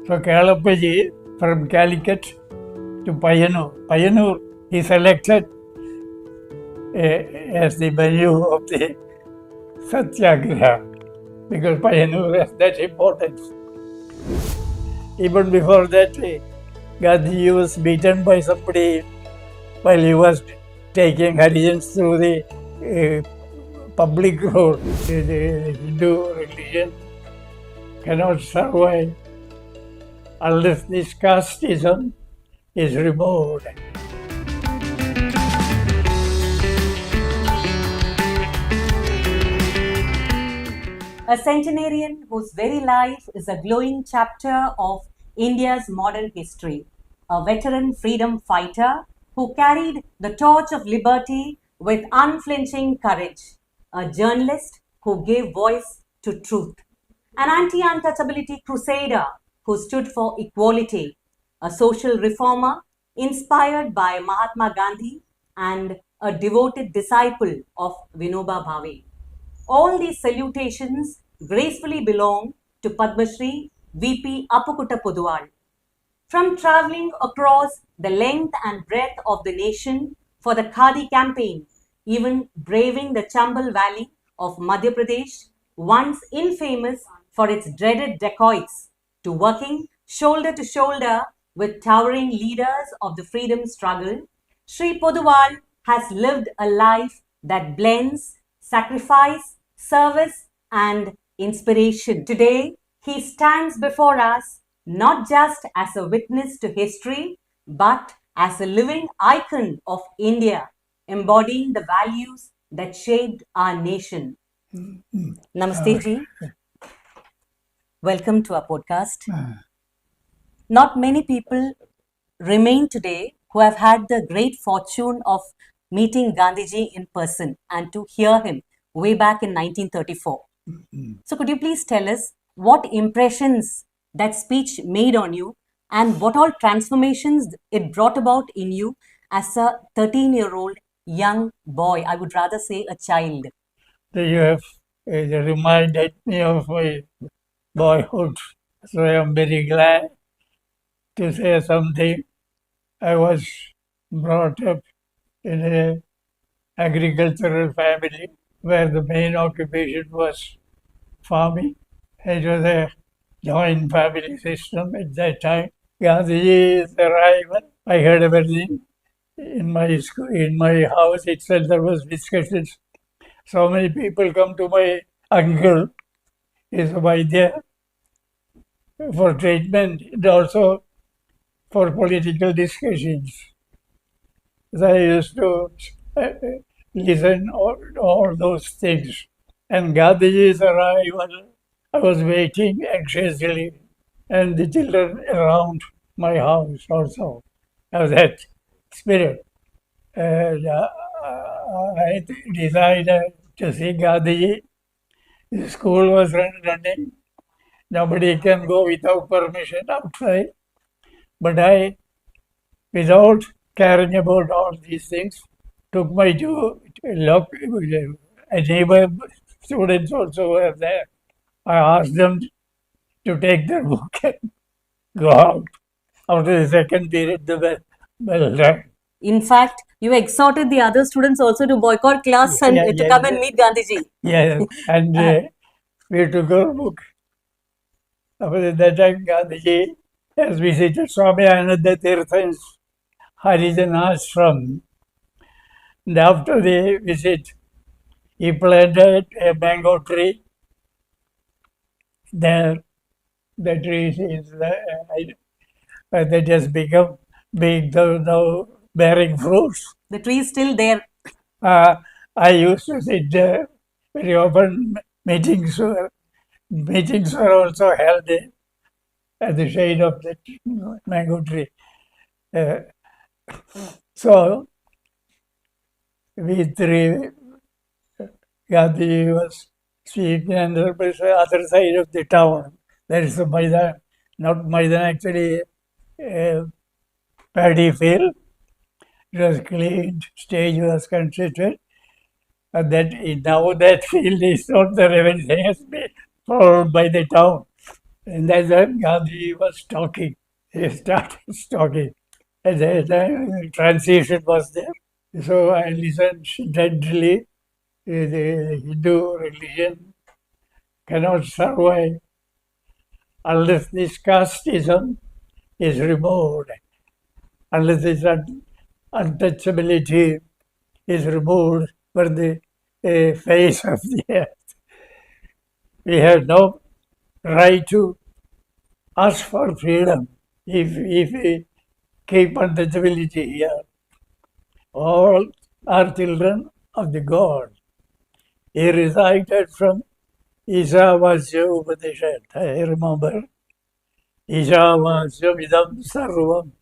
So Keralapaji from Calicut to Payanur. Payanur is selected as the venue of the Satyagraha because Payanur has that importance. Even before that, Gandhi was beaten by somebody while he was taking Harijans through the public road. The Hindu religion cannot survive unless this casteism is removed. A centenarian whose very life is a glowing chapter of India's modern history, a veteran freedom fighter who carried the torch of liberty with unflinching courage, a journalist who gave voice to truth, an anti-untouchability crusader who stood for equality, a social reformer inspired by Mahatma Gandhi and a devoted disciple of Vinoba Bhave. All these salutations gracefully belong to Padma Shri VP Appukutta Poduwal. From traveling across the length and breadth of the nation for the Khadi campaign, even braving the Chambal Valley of Madhya Pradesh, once infamous for its dreaded dacoits, to working shoulder to shoulder with towering leaders of the freedom struggle, Sri Poduwal has lived a life that blends sacrifice, service, and inspiration. Today, he stands before us not just as a witness to history, but as a living icon of India, embodying the values that shaped our nation. Namaste ji. Welcome to our podcast. Not many people remain today who have had the great fortune of meeting Gandhiji in person and to hear him way back in 1934. So could you please tell us what impressions that speech made on you and what all transformations it brought about in you as a 13-year-old young boy, I would rather say a child. You have reminded me of my boyhood, so I am very glad to say something. I was brought up in an agricultural family where the main occupation was farming. It was a joint family system at that time. Gandhiji's arrival, I heard everything. In my school, in my house itself, there was discussions. So many people come to my uncle, is a Vaidya, for treatment and also for political discussions. So I used to listen all those things. And Gandhiji's arrival, I was waiting anxiously, and the children around my house also have that spirit. And I decided to see Gandhiji. The school was running. Nobody can go without permission outside. But I, without caring about all these things, took my two neighbor students also were there. I asked them to take their book and go out. After the second period, the bell rang. In fact, you exhorted the other students also to boycott class and to come and meet Gandhiji. Yes, and we took our book. After that time, Gandhiji has visited Swami Ananda Tirtha's Harijan ashram. And after the visit, he planted a mango tree there. The tree is that has become big, now bearing fruits. The tree is still there. I used to sit there very often. Meetings were also held at the shade of the mango tree. So we three, Gandhi was speaking, and there was the other side of the town. There is a Maidan, not Maidan, actually a paddy field. It was cleaned, stage was constructed. And that now that field is not there, everything has been followed by the town. And then Gandhi was talking. He started talking. And the transition was there. So I listened gently. The Hindu religion cannot survive unless this casteism is removed, unless this untouchability is removed from the face of the earth. We have no right to ask for freedom if we keep untouchability here. All are children of the God. He recited from Ishavasya Upanishad. I remember Ishavasya Vidam Sarvam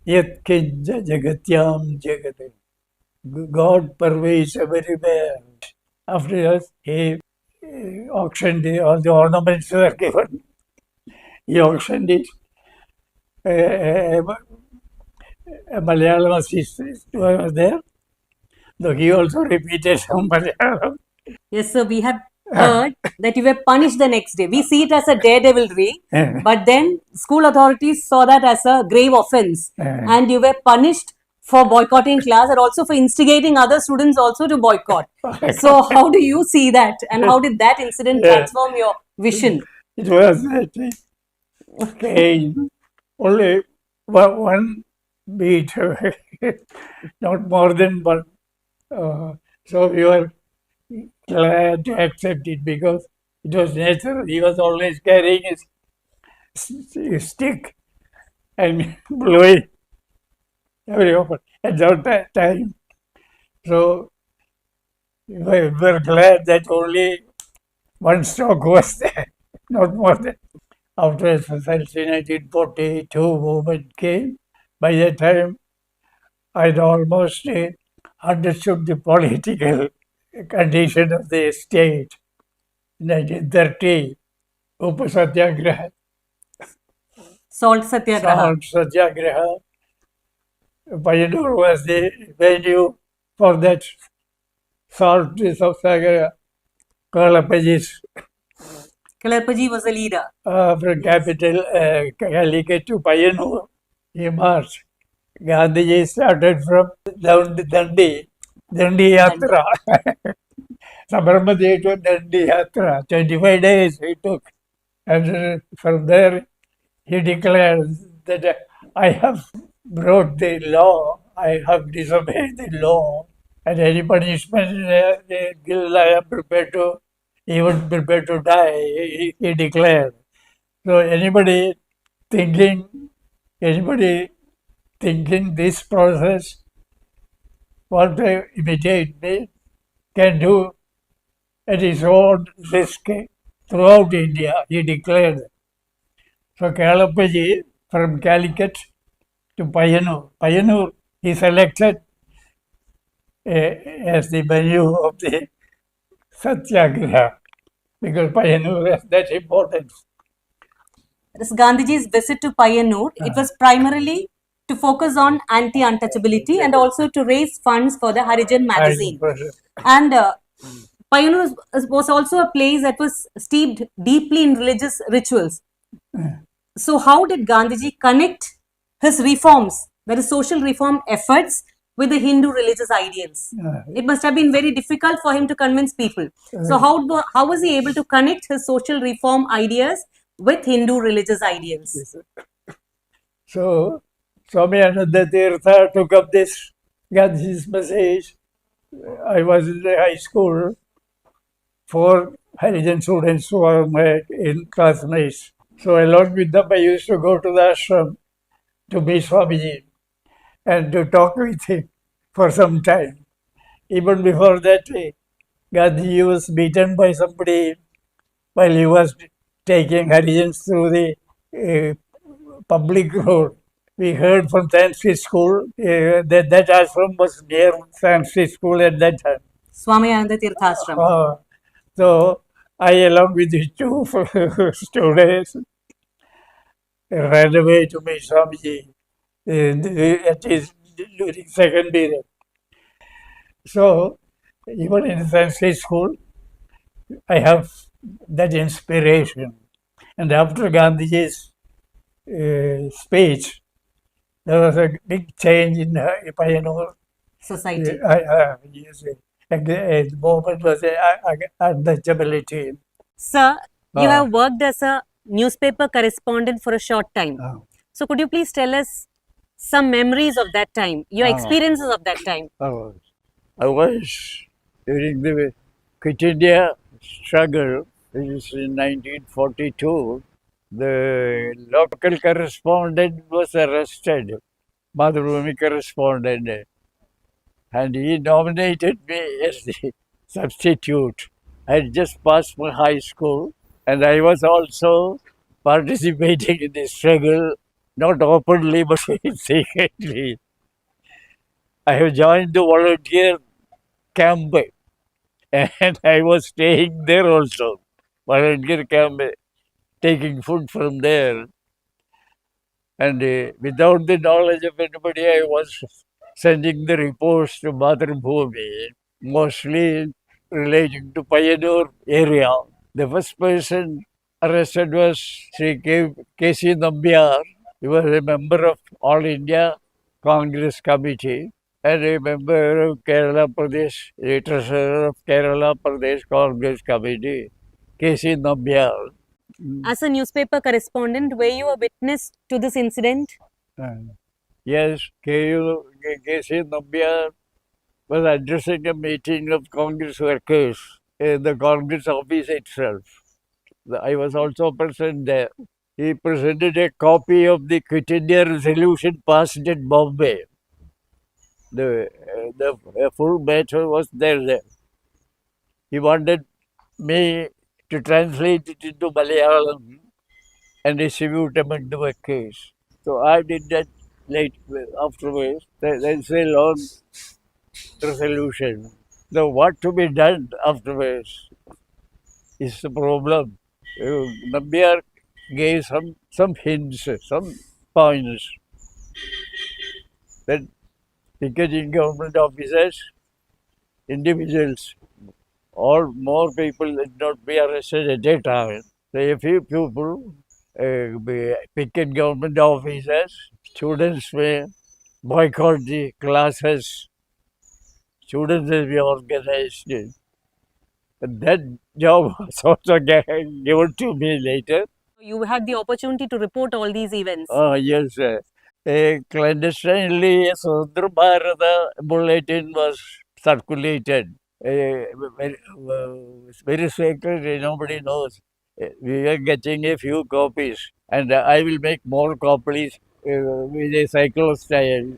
Yat Kinja Jagatyam Jagate. God pervades everywhere. After that, he auctioned all the ornaments were given. He auctioned it. A Malayalam assistant was there. Though he also repeated some Malayalam. Yes, sir. We have heard that you were punished the next day. We see it as a daredevilry, but then school authorities saw that as a grave offense, and you were punished for boycotting class and also for instigating other students also to boycott. So, how do you see that, and how did that incident transform your vision? It was pain. Only one beat, not more than one. So we were glad to accept it because it was natural. He was always carrying his stick and blowing every often at that time. So we were glad that only one stroke was there, not more than. After SSLC 1942 movement came, by that time I'd almost understood the political condition of the state. 1930, Upa Satyagraha, Salt Satyagraha. Salt Satyagraha. Payanur was the venue for that salt Satyagraha. Kalapajis Kalarpaji was the leader. from capital Calicut to Payanur. He marched. Gandhiji started from Dandi Yatra. Sabarmati to Dandi Yatra. 25 days he took. And from there he declared that I have broke the law, I have disobeyed the law, and any punishment I am prepared to, even prepared to die, he declared. So anybody thinking this process want to imitate me can do at his own risk throughout India, he declared. So Kalapaji from Calicut to Payanur, he selected as the venue of the Satyagraha because Payanur has that importance. This Gandhiji's visit to Payanur, it was primarily to focus on anti-untouchability and also to raise funds for the Harijan magazine. And Payanur was also a place that was steeped deeply in religious rituals. So, how did Gandhiji connect his reforms, that is, social reform efforts, with the Hindu religious ideals? It must have been very difficult for him to convince people. So, how was he able to connect his social reform ideas with Hindu religious ideals? So, Swami Ananda Tirtha took up this Gandhi's message. I was in the high school. 4 Harijan students who were my classmates. So along with them, I used to go to the ashram to meet Swamiji and to talk with him for some time. Even before that, Gandhi was beaten by somebody while he was taking Harijans through the public road. We heard from Sanskrit school that ashram was near Sanskrit school at that time. Swami Ananda Tirtha Ashram. So I, along with the 2 students, ran away to meet Swamiji at his during second period. So even in Sanskrit school, I have that inspiration. And after Gandhiji's speech, there was a big change in Payyanur. Society. Yes, the movement was untouchability. Sir, you Ah. have worked as a newspaper correspondent for a short time. Ah. So, could you please tell us some memories of that time, your Ah. experiences of that time? I was during the Quit India struggle, which is in 1942. The local correspondent was arrested, Madhurumi correspondent, and he nominated me as the substitute. I had just passed my high school, and I was also participating in the struggle, not openly but secretly. I have joined the volunteer camp, and I was staying there also, volunteer camp, taking food from there. And without the knowledge of anybody, I was sending the reports to Mathrubhumi, mostly relating to Payyanur area. The first person arrested was Sri K.C. Nambiar. He was a member of All India Congress Committee and a member of Kerala Pradesh, the treasurer of Kerala Pradesh Congress Committee, K.C. Nambiar. As a newspaper correspondent, were you a witness to this incident? Yes, K.C. Nambiar was addressing a meeting of Congress workers in the Congress office itself. I was also present there. He presented a copy of the Quit India resolution passed at Bombay. The full matter was there. He wanted me to translate it into Malayalam and distribute among the workers. So I did that late afterwards. There's a long resolution. So what to be done afterwards is the problem. Nambiar gave some hints, some points that picketing government officers, individuals, or more people did not be arrested at a time. So a few people picket government officers, students may boycott the classes, students will be organized. And that job was also given to me later. You had the opportunity to report all these events. Yes, clandestinely, a Swatantara Bharata bulletin was circulated. Very secret, nobody knows. We are getting a few copies, and I will make more copies with a cyclostyle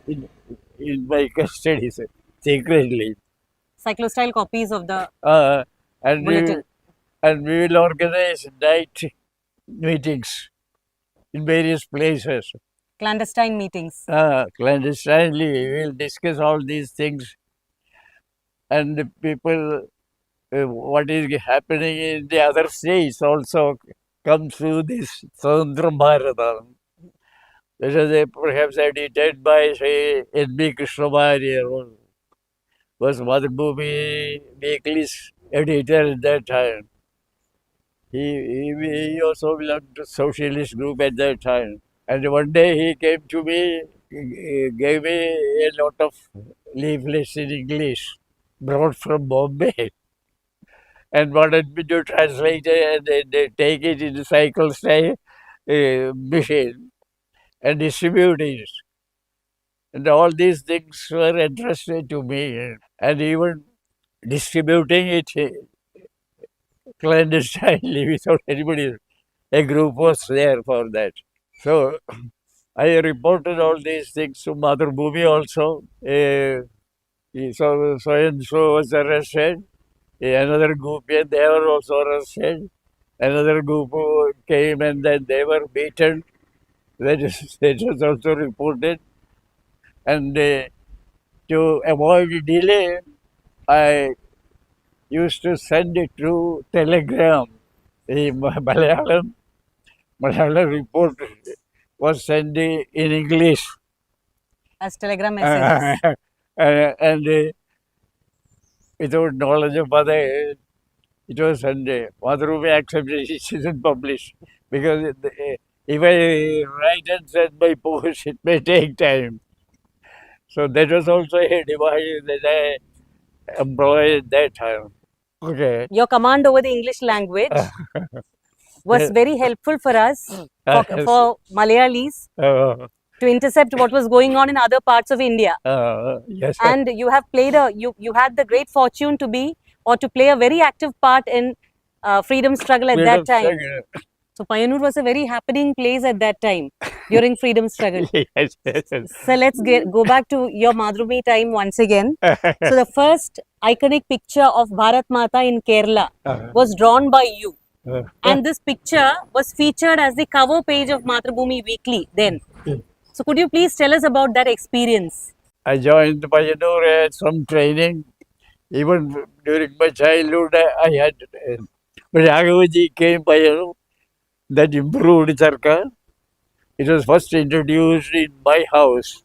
in my custody, secretly. Cyclostyle copies of the And bulletin. we will organize night meetings in various places. Clandestine meetings. Clandestinely, we will discuss all these things, and the people, what is happening in the other states also come through this Swatantara Bharata. This is perhaps edited by, say, N.B. Krishnamari, was Madhubhumi Weekly's editor at that time. He also belonged to socialist group at that time. And one day he came to me, gave me a lot of leaflets in English brought from Bombay and wanted me to translate it and then take it in the cycle style machine and distribute it. And all these things were entrusted to me. And even distributing it clandestinely without anybody. A group was there for that. So I reported all these things to Mother Bhumi also. So and so was arrested. Another group, they were also arrested. Another group came and then they were beaten. That was also reported. And to avoid delay, I used to send it through telegram. The Malayalam report was sent in English. As telegram messages. And without knowledge of other, it was sent. Madhurumi accepted it isn't published. because if I write and send by post, it may take time. So that was also a device that I employed at that time. Okay. Your command over the English language was very helpful for us, for Malayalis, to intercept what was going on in other parts of India. Yes. And you have played you had the great fortune to be or to play a very active part in freedom struggle at that time. So Payanur was a very happening place at that time during freedom struggle. Yes, yes, yes. So let's go back to your Madhurumi time once again. So the first iconic picture of Bharat Mata in Kerala was drawn by you. And this picture was featured as the cover page of Mathrubhumi Weekly then. So could you please tell us about that experience? I joined Payanur at some training. Even during my childhood, I had. But Raghuji came Payanur, that improved Charka. It was first introduced in my house.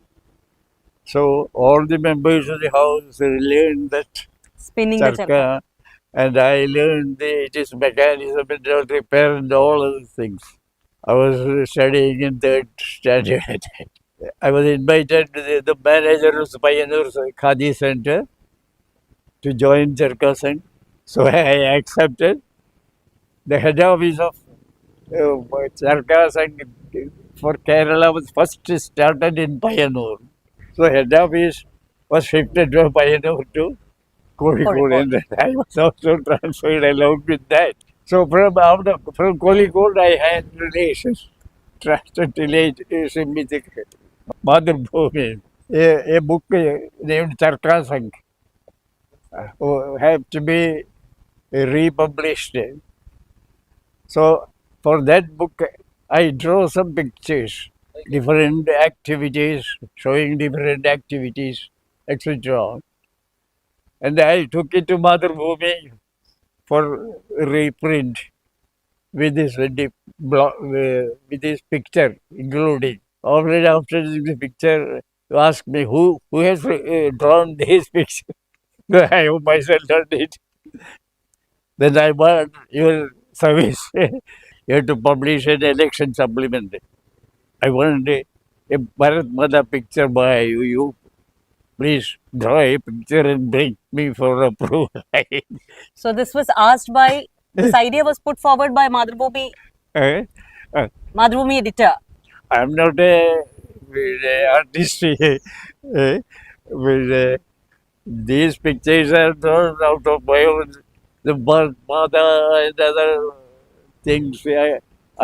So all the members of the house learned that Spinning the charka. Charka, and I learned its mechanism and repair and all other things. I was studying in third standard. I was invited to the manager of Payanur's Khadi Center to join Charka Sangh. So I accepted. The head office of Charka Sangh for Kerala was first started in Payanur. So head office was shifted from Payanur to Kozhikode, and I was also transferred along with that. So from Kozhikode, I had relations, trusted relation with Madhurabhumi. A book named Charka Sangh have to be republished. So for that book, I draw some pictures, different activities, showing different activities, etc. And I took it to Madhurabhumi for reprint with this picture including. Already after the picture, you ask me who has drawn this picture. I myself done it. Then I want your service. You have to publish an election supplement. I want a Bharat Mata picture by you. Please draw a picture and bring me for approval. So this was asked by, this idea was put forward by Madhurabhumi editor. I'm not a artist. These pictures are drawn out of my own, the Bharat Mata and other things. I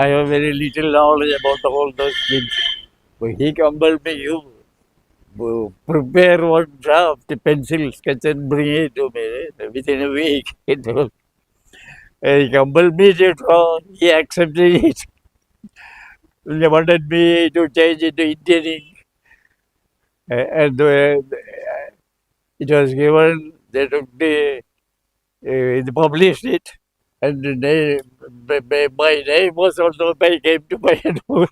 have very little knowledge about all those things. But he compelled me, you prepare one draft, pencil sketch and bring it to me within a week. He compelled me to draw. He accepted it. They wanted me to change it to Indian ink. And it was given, they took they published it. And my name was also, I came to Payanur.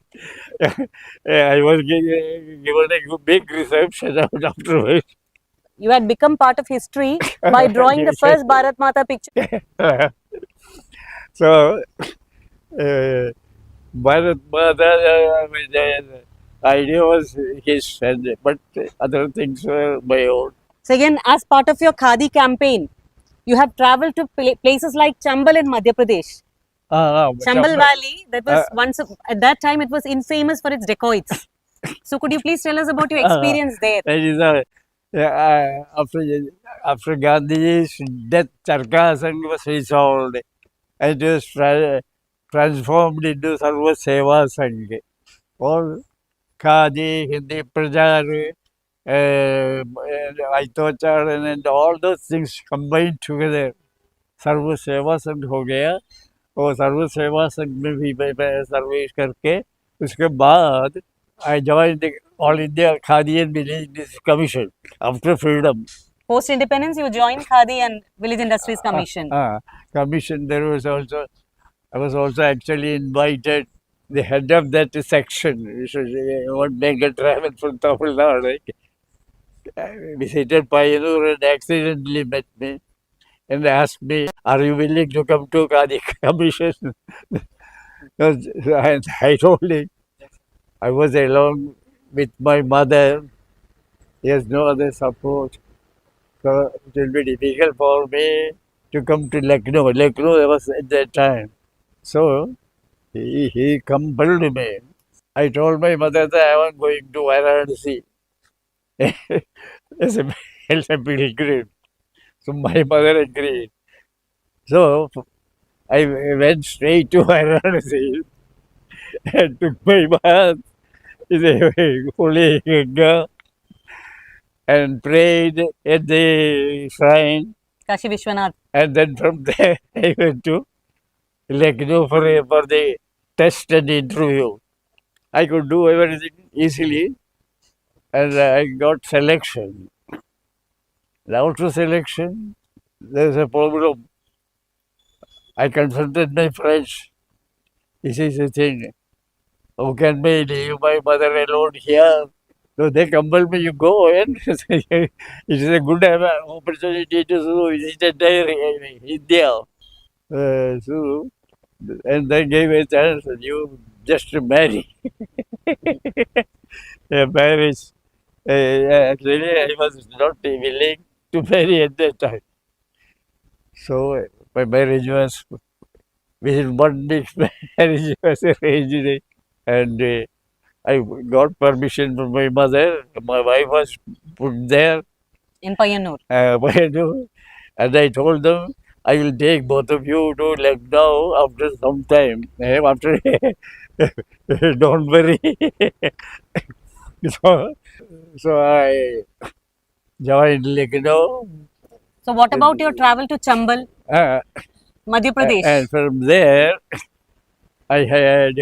I was given a big reception afterwards. You had become part of history by drawing the first Bharat Mata picture. So, Bharat Mata, the idea was his, but other things were my own. So again, as part of your Khadi campaign, you have travelled to places like Chambal in Madhya Pradesh. Chambal Valley, that was once, at that time it was infamous for its dacoits. So could you please tell us about your experience there? That is after Gandhi's death, Charka Sangh was resolved. It was transformed into Sarva Seva Sangh. All Khadi, Hindi Prajar, Aitochar, and all those things combined together. सर्व सेवा संघ हो गया और सर्व सेवा संघ में भी मैं सर्विस करके उसके बाद I joined the All India Khadi and Village Commission after freedom. Post independence, you joined Khadi and Village Industries Commission. Commission. There was also, I was also actually invited. The head of that section, one mega travel from Tamil Nadu, visited Payanur and accidentally met me and asked me, "Are you willing to come to Khadi Commission?" And I told him I was alone with my mother. There's no other support. So it will be difficult for me to come to Lucknow. Lucknow was at that time. So he compelled me. I told my mother that I was going to Varanasi as a pilgrim. So my mother agreed. So I went straight to Varanasi and took my bath in the holy Ganga and prayed at the shrine. Kashi Vishwanath. And then from there I went to Lucknow for the test and interview. I could do everything easily and I got selection. After selection, there's a problem. I consulted my friends. This is the thing. How can I leave my mother alone here? So they compelled me, you go and it is a good opportunity to visit entire India. So, and they gave a chance, you just marry. A marriage. Actually, I was not willing to marry at that time. So, my marriage was, within 1 week, marriage was arranged. And I got permission from my mother. My wife was put there. In Payanur. And I told them, I will take both of you to Lucknow after some time. After, don't worry. so, so I joined Lucknow. So, what about your travel to Chambal, Uh, Madhya Pradesh? and from there, I had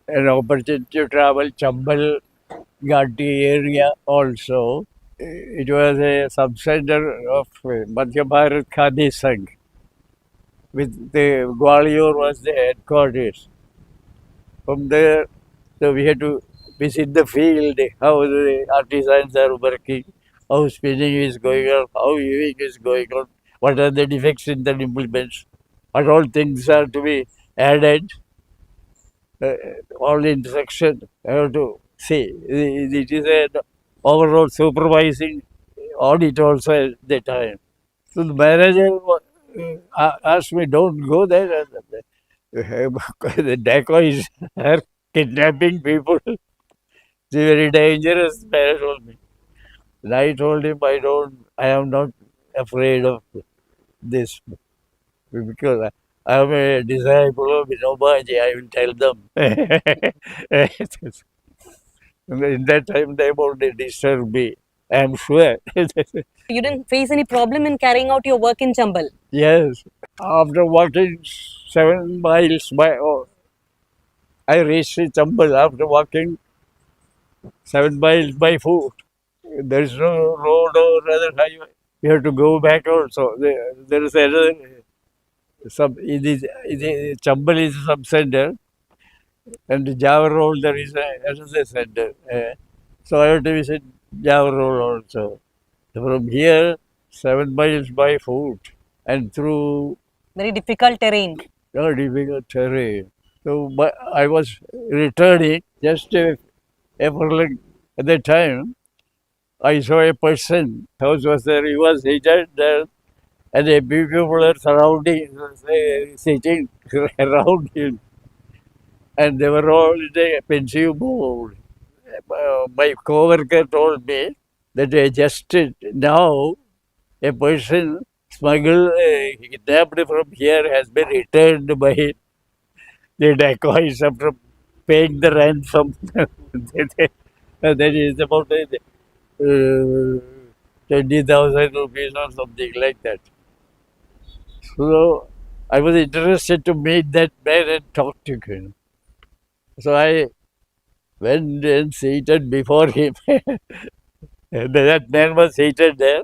an opportunity to travel Chambal Ghati area also. It was a sub-center of Madhya Bharat Khadi Sangh. With the Gwalior was the headquarters. From there, so we had to visit the field, how the artisans are working, how spinning is going on, how weaving is going on, what are the defects in the implements, what all things are to be added, all instruction. I have to see. It is an overall supervising audit also at the time. So the manager asked me, don't go there. The decoys are kidnapping people. It's very dangerous, manager told me. And I told him, I am not afraid of this because I am a disciple of Vinobaji. I will tell them. In that time, they won't disturb me. I am sure. You didn't face any problem in carrying out your work in Chambal. Yes. After walking 7 miles I reached Chambal after walking 7 miles by foot. There is no road or other highway. You have to go back also. There is another Chambal is a sub-center and Jawaharlal there is another center. So I have to visit Jawaharlal also. From here, 7 miles by foot and through Very difficult terrain. difficult terrain. So I was returning just a furlong at that time. I saw a person. House was there. He was seated there, and a few people were surrounding, sitting around him, and they were all in a pensive mood. My co-worker told me that just now a person smuggled, kidnapped from here has been returned by the decoys after paying the ransom. That is about 20,000 rupees or something like that. So I was interested to meet that man and talk to him. So I went and seated before him. And that man was seated there.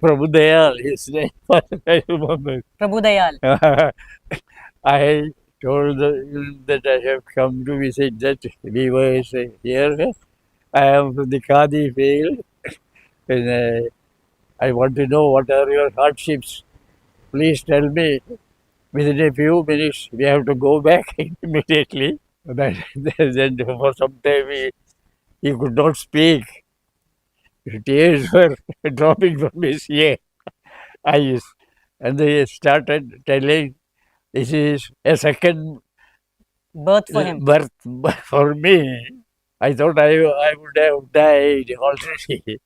Prabhu Dayal, his name was, I remember. Prabhu Dayal. I told him that I have come to visit that weavers here. I am from the Khadi field and I want to know what are your hardships. Please tell me. within a few minutes we have to go back immediately. But then for some time he could not speak. Tears were dropping from his eyes. And they started telling, this is a second Birth for him. birth for me. I thought I would have died already.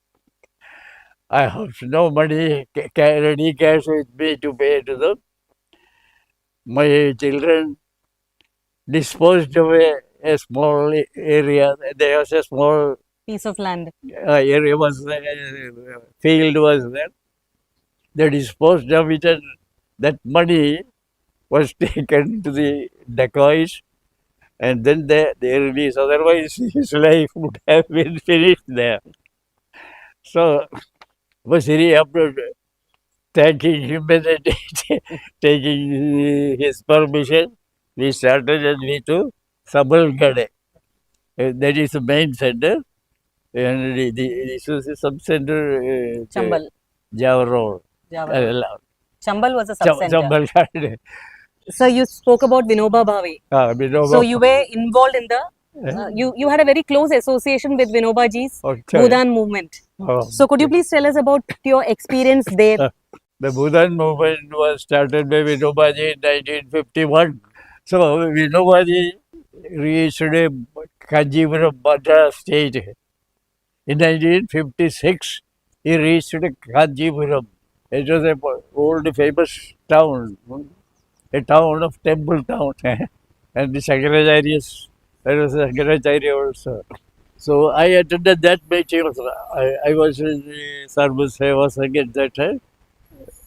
I have no money, ready cash with me to pay to them. My children disposed of a small area. There was a small Piece of land. area was field was there. They disposed of it, and that money was taken to the dacoits, and then they released. Otherwise, his life would have been finished there. So, was really up to thanking him and taking his permission. We started and we to Sabalgade. That is the main center. And this was a sub-center. Chambal. Java Road. Chambal was a sub-center. Sabalgade. So you spoke about Vinoba Bhave. So you were involved in the, you had a very close association with Vinoba Ji's Bhudan movement. So could you please tell us about your experience there? The Bhudan movement was started by Vinoba Ji in 1951. So Vinoba Ji reached Kanjipuram, Madras state. In 1956, he reached Kanjipuram. It was an old famous town, a town of temple town. And the Shankaracharya, there was a Shankaracharya also. So I attended that meeting. I was in the service, I was at that time,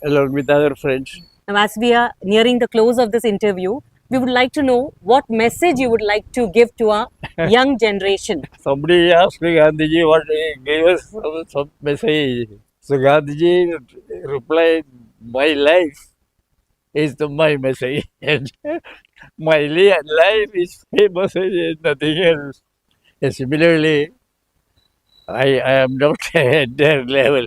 along with other friends. Now, as we are nearing the close of this interview, we would like to know what message you would like to give to our young generation. Somebody asked me, Gandhiji, what gave us some message. So Gandhiji replied, my life is my message. And my life is famous and nothing else. And similarly, I am not at their level.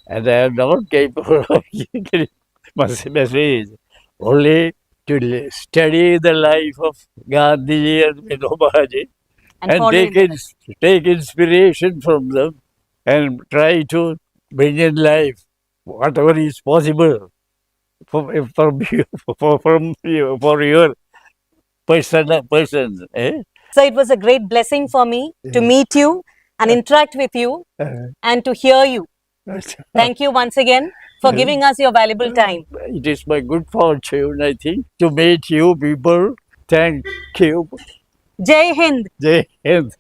And I am not capable of giving message. Only to study the life of Gandhi and Vinoba Ji and take inspiration from them and try to bring in life whatever is possible from your person. So it was a great blessing for me to meet you and interact with you and to hear you. Thank you once again for giving us your valuable time. It is my good fortune, I think, to meet you people. Thank you. Jai Hind. Jai Hind.